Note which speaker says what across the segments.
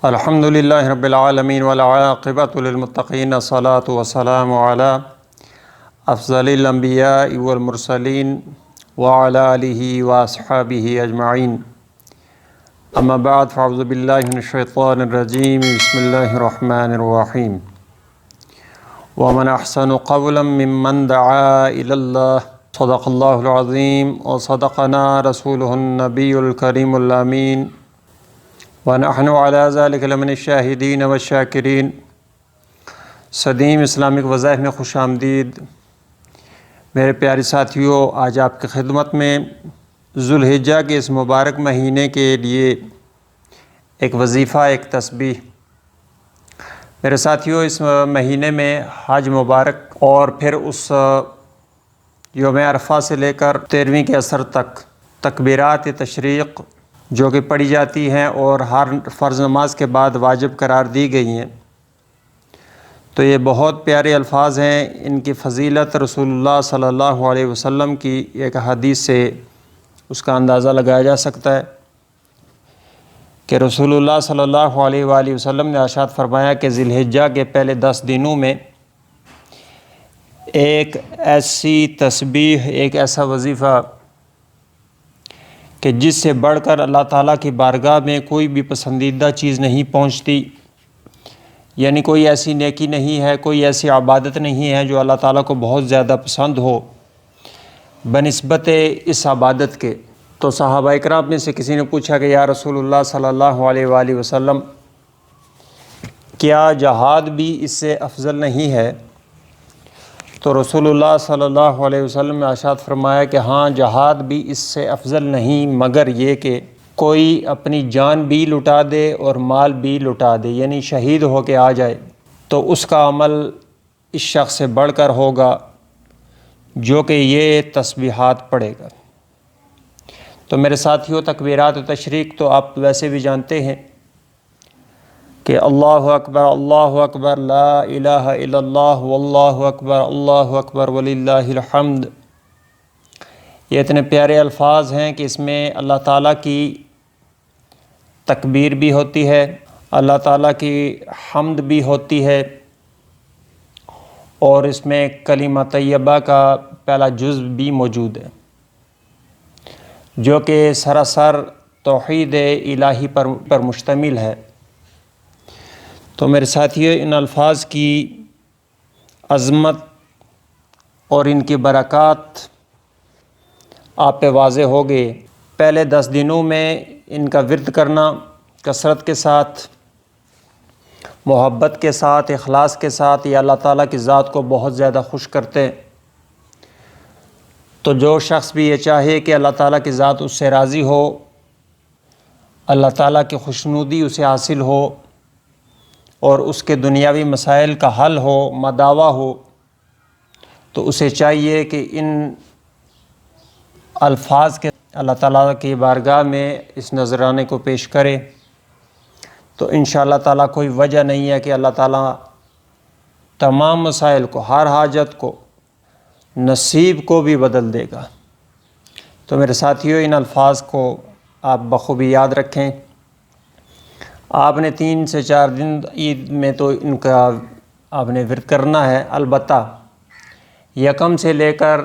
Speaker 1: الحمد للہ رب العالمین والعاقبۃ للمتقین الصلاۃ والسلام علی افضل الانبیاء والمرسلین وعلی آلہ واصحابہ اجمعین، اما بعد فاعوذ باللہ من الشیطان الرجیم، بسم اللہ الرحمن الرحیم۔ ومن احسن قولا ممن دعا الی اللہ، صدق اللہ العظیم وصدقنا رسولہ النبی الکریم الامین، ونحن علی ذلک لمن الشاہدین والشاکرین۔ صدیم اسلامک وظائف میں خوش آمدید۔ میرے پیارے ساتھیوں، آج آپ کی خدمت میں ذو الحجہ کے اس مبارک مہینے کے لیے ایک وظیفہ، ایک تسبیح۔ میرے ساتھیوں، اس مہینے میں حج مبارک اور پھر اس یوم عرفہ سے لے کر 13ویں کے عصر تک تکبیرات تشریق جو کہ پڑھی جاتی ہیں اور ہر فرض نماز کے بعد واجب قرار دی گئی ہیں، تو یہ بہت پیارے الفاظ ہیں۔ ان کی فضیلت رسول اللہ صلی اللہ علیہ وسلم کی ایک حدیث سے اس کا اندازہ لگایا جا سکتا ہے کہ رسول اللہ صلی اللہ علیہ وآلہ وسلم نے ارشاد فرمایا کہ ذی الحجہ کے پہلے 10 دنوں میں ایک ایسی تسبیح، ایک ایسا وظیفہ کہ جس سے بڑھ کر اللہ تعالیٰ کی بارگاہ میں کوئی بھی پسندیدہ چیز نہیں پہنچتی، یعنی کوئی ایسی نیکی نہیں ہے، کوئی ایسی عبادت نہیں ہے جو اللہ تعالیٰ کو بہت زیادہ پسند ہو بنسبت اس عبادت کے۔ تو صحابہ اکرام میں سے کسی نے پوچھا کہ یا رسول اللہ صلی اللہ علیہ وآلہ وسلم، کیا جہاد بھی اس سے افضل نہیں ہے؟ تو رسول اللہ صلی اللہ علیہ وسلم نے ارشاد فرمایا کہ ہاں، جہاد بھی اس سے افضل نہیں، مگر یہ کہ کوئی اپنی جان بھی لٹا دے اور مال بھی لٹا دے، یعنی شہید ہو کے آ جائے، تو اس کا عمل اس شخص سے بڑھ کر ہوگا جو کہ یہ تسبیحات پڑھے گا۔ تو میرے ساتھیوں، تکبیرات و تشریق تو آپ ویسے بھی جانتے ہیں کہ اللہ اکبر لا الہ الا اللہ واللہ اکبر وللہ الحمد، یہ اتنے پیارے الفاظ ہیں کہ اس میں اللہ تعالیٰ کی تکبیر بھی ہوتی ہے، اللہ تعالیٰ کی حمد بھی ہوتی ہے، اور اس میں کلمہ طیبہ کا پہلا جز بھی موجود ہے جو کہ سراسر توحید الہی پر مشتمل ہے۔ تو میرے ساتھیو، ان الفاظ کی عظمت اور ان کی برکات آپ پہ واضح ہو گئے۔ پہلے 10 دنوں میں ان کا ورد کرنا کثرت کے ساتھ، محبت کے ساتھ، اخلاص کے ساتھ، یہ اللہ تعالیٰ کی ذات کو بہت زیادہ خوش کرتے۔ تو جو شخص بھی یہ چاہے کہ اللہ تعالیٰ کی ذات اس سے راضی ہو، اللہ تعالیٰ کی خوشنودی اسے حاصل ہو اور اس کے دنیاوی مسائل کا حل ہو، مداوا ہو، تو اسے چاہیے کہ ان الفاظ کے اللہ تعالیٰ کی بارگاہ میں اس نذرانے کو پیش کرے، تو انشاءاللہ تعالیٰ کوئی وجہ نہیں ہے کہ اللہ تعالیٰ تمام مسائل کو، ہر حاجت کو، نصیب کو بھی بدل دے گا۔ تو میرے ساتھیوں، ان الفاظ کو آپ بخوبی یاد رکھیں۔ آپ نے 3 سے 4 دن عید میں تو ان کا آپ نے ورد کرنا ہے، البتہ 1 سے لے کر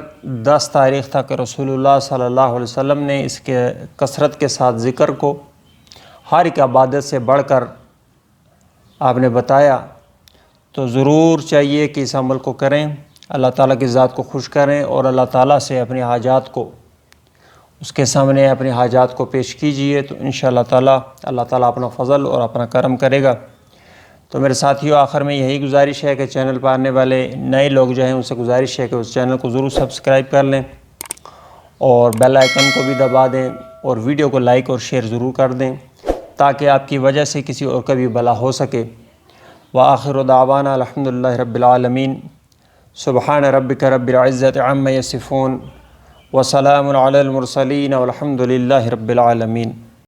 Speaker 1: 10 تاریخ تک رسول اللہ صلی اللہ علیہ وسلم نے اس کے کثرت کے ساتھ ذکر کو ہر ایک عبادت سے بڑھ کر آپ نے بتایا، تو ضرور چاہیے کہ اس عمل کو کریں، اللہ تعالیٰ کی ذات کو خوش کریں اور اللہ تعالیٰ سے اپنی حاجات کو، اس کے سامنے اپنی حاجات کو پیش کیجئے، تو انشاءاللہ تعالیٰ اللہ تعالیٰ اپنا فضل اور اپنا کرم کرے گا۔ تو میرے ساتھیوں، آخر میں یہی گزارش ہے کہ چینل پر آنے والے نئے لوگ جو ہیں ان سے گزارش ہے کہ اس چینل کو ضرور سبسکرائب کر لیں اور بیل آئیکن کو بھی دبا دیں اور ویڈیو کو لائک اور شیئر ضرور کر دیں تاکہ آپ کی وجہ سے کسی اور کا بھی بھلا ہو سکے۔ وآخر دعوانا الحمدللہ رب العالمین۔ سبحان ربک رب العزت عما یصفون وسلام علی المرسلین والحمد للہ رب العالمین۔